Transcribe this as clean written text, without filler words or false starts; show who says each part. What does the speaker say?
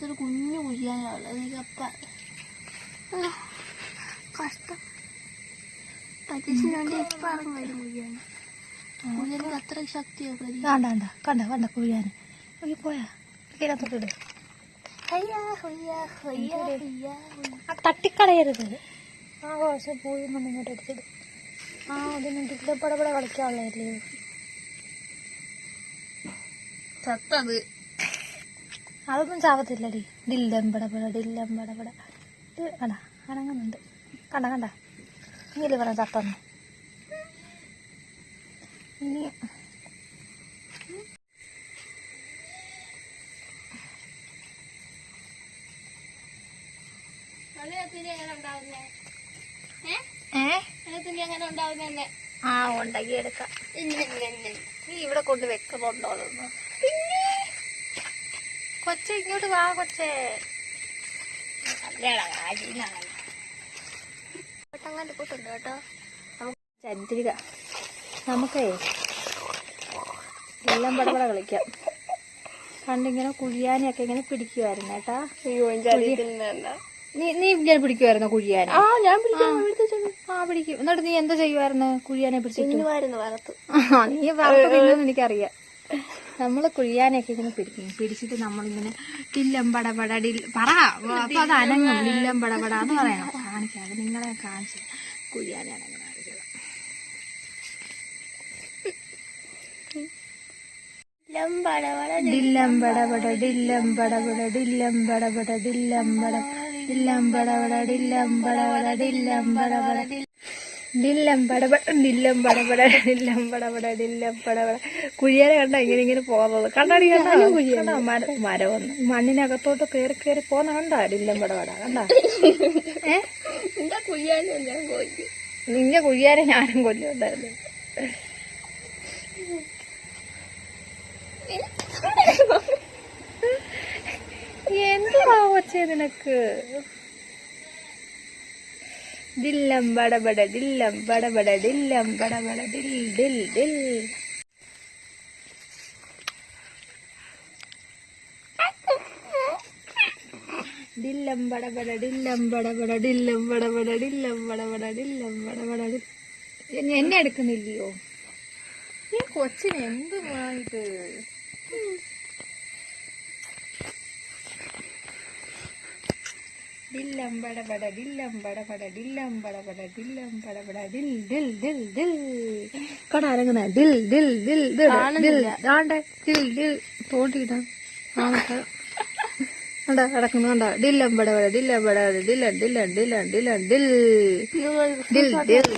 Speaker 1: അതിനകത്തൊരു കുഞ്ഞു കുഴിയാനുള്ളത്. എനിക്കപ്പം കഷ്ടം. പരീക്ഷനുണ്ട് എപ്പം ഇറങ്ങും വരും കുഴിയാൻ. കുഴിയാനൊക്കെ അത്ര ശക്തിയോ?
Speaker 2: കണ്ട കണ്ട കണ്ട കുഴിയാന് പോയാ ഇതിനകത്തോട്ട് തട്ടിക്കളയരുത്. ആ പക്ഷെ പോയി ഇങ്ങോട്ട് അടിച്ചത്. ആ അതിന് ഡില്ലപ്പടപട കളിക്കാനുള്ളതല്ലേ
Speaker 1: ചത്തത്.
Speaker 2: അതൊന്നും ചാവത്തില്ലടി. ഡില്ലമ്പടപട ഡില്ലമ്പടപട കണ്ട അനങ്ങുന്നുണ്ട്. കണ്ട കണ്ട ഇങ്ങനെ പറയാം ചത്തന്ന്. ഇനി ആ ഉണ്ടാക്കി എടുക്കാം. നീ ഇവിടെ കൊണ്ട് വെക്കുന്നുണ്ടോ അതൊന്ന്? കൊച്ചെ ഇങ്ങോട്ട് വാ കൊച്ചേ.
Speaker 1: കൂട്ടുണ്ട് കേട്ടോ.
Speaker 2: ചന്ദ്രിക നമുക്കേ എല്ലാം പടപട കളിക്കാം. പണ്ടിങ്ങനെ കുഴിയാനൊക്കെ ഇങ്ങനെ പിടിക്കുമായിരുന്നു കേട്ടാ. നീ ഇങ്ങനെ പിടിക്കുമായിരുന്നോ കുഴിയാനെ? പിടിക്കും. എന്നിട്ട് നീ എന്താ ചെയ്യുമായിരുന്നു കുഴിയാനെ പിടിച്ചിട്ട്? നീ വറുത്ത് തിന്നെന്ന് എനിക്കറിയാം. നമ്മള് കുഴിയാനൊക്കെ ഇങ്ങനെ പിടിച്ചിട്ട് നമ്മളിങ്ങനെ ഡില്ലമ്പടപട പറ. അപ്പൊ അത് അനങ്ങും. ഡില്ലമ്പടപട എന്ന് പറയണം. കാണിക്കാതെ നിങ്ങളെ കാണിച്ചു കുഴിയാനെ അനങ്ങുന്ന ഡില്ലമ്പടപട ഡില്ലമ്പടപട ഡില്ലമ്പടപട ഡില്ലമ്പട ഡില്ലമ്പടപട ഡില്ലമ്പടപട ഡില്ലമ്പടപട ഡില്ലമ്പടപട ഡില്ലമ്പടപട ഡില്ലമ്പടപട ഡില്ലമ്പടപട. കുഴിയാനെ കണ്ട ഇങ്ങനെ ഇങ്ങനെ പോകുന്നത് കണ്ടാടി. കണ്ടോ മരം വന്ന് മണ്ണിനകത്തോട്ട് കയറി കയറി പോന്ന കണ്ടാ ഡില്ലമ്പടപട കണ്ടാ. നിന്റെ കുഴിയാനെ ഞാനും കൊല്ലുണ്ടായിരുന്നു. എന്തുവാ കൊച്ചേ നിനക്ക്? ഡില്ലമ്പടപട ഡില്ലമ്പടപട ഡില്ലമ്പടപട ഡിൽ ഡിൽ ഡിൽ. ഡില്ലമ്പടപട ഡില്ലമ്പടപട ഡില്ലമ്പടപട ഡില്ലമ്പടപട ഡില്ലമ്പടപട. എന്നെ എടുക്കുന്നില്ലയോ ഈ കൊച്ചിന്? എന്ത് ഇത്? ഡില്ലമ്പടപട ഡില്ലമ്പടപട ഡില്ലമ്പടപട ഡില്ലമ്പടപട ഡിൽ ഡിൽ ഡിൽ ഡിൽ. കട അരങ്ങുന്ന ഡിൽ ഡിൽ ഡിൽ ഡിൽ ദാണ്ടെ ഡിൽ ഡിൽ തോണ്ടിയിടാം. കണ്ടാ കിടക്കുന്നു കണ്ടാ. ഡില്ലമ്പടപട ഡില്ലമ്പടപട ഡില്ലൻ ഡില്ലൻ ഡില്ലൻ ഡില്ലൻ ഡിൽ ഡിൽ ഡിൽ.